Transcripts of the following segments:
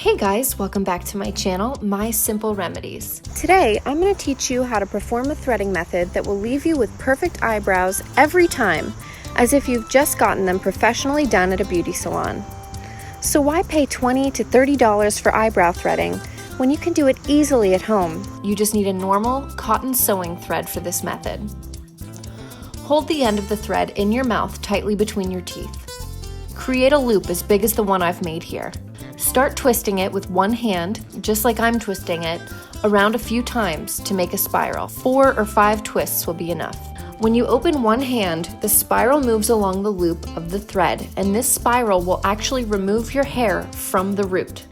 Hey guys, welcome back to my channel, My Simple Remedies. Today, I'm going to teach you how to perform a threading method that will leave you with perfect eyebrows every time, as if you've just gotten them professionally done at a beauty salon. So why pay $20 to $30 for eyebrow threading when you can do it easily at home? You just need a normal cotton sewing thread for this method. Hold the end of the thread in your mouth tightly between your teeth. Create a loop as big as the one I've made here. Start twisting it with one hand, just like I'm twisting it, around a few times to make a spiral. 4 or 5 twists will be enough. When you open one hand, the spiral moves along the loop of the thread, and this spiral will actually remove your hair from the root.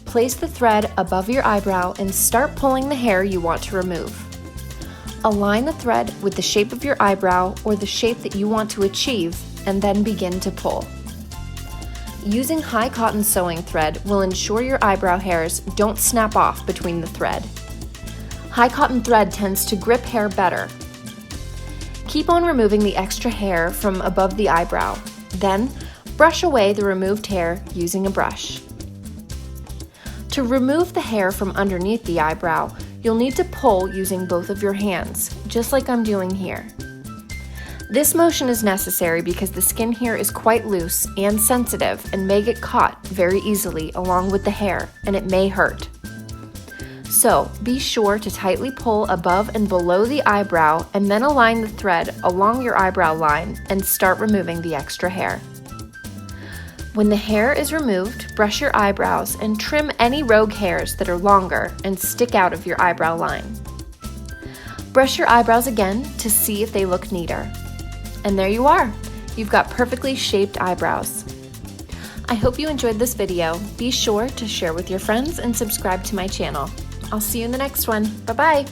Place the thread above your eyebrow and start pulling the hair you want to remove. Align the thread with the shape of your eyebrow or the shape that you want to achieve, and then begin to pull. Using high cotton sewing thread will ensure your eyebrow hairs don't snap off between the thread. High cotton thread tends to grip hair better. Keep on removing the extra hair from above the eyebrow. Then, brush away the removed hair using a brush. To remove the hair from underneath the eyebrow, you'll need to pull using both of your hands, just like I'm doing here. This motion is necessary because the skin here is quite loose and sensitive and may get caught very easily along with the hair, and it may hurt. So be sure to tightly pull above and below the eyebrow and then align the thread along your eyebrow line and start removing the extra hair. When the hair is removed, brush your eyebrows and trim any rogue hairs that are longer and stick out of your eyebrow line. Brush your eyebrows again to see if they look neater. And there you are! You've got perfectly shaped eyebrows. I hope you enjoyed this video. Be sure to share with your friends and subscribe to my channel. I'll see you in the next one. Bye-bye!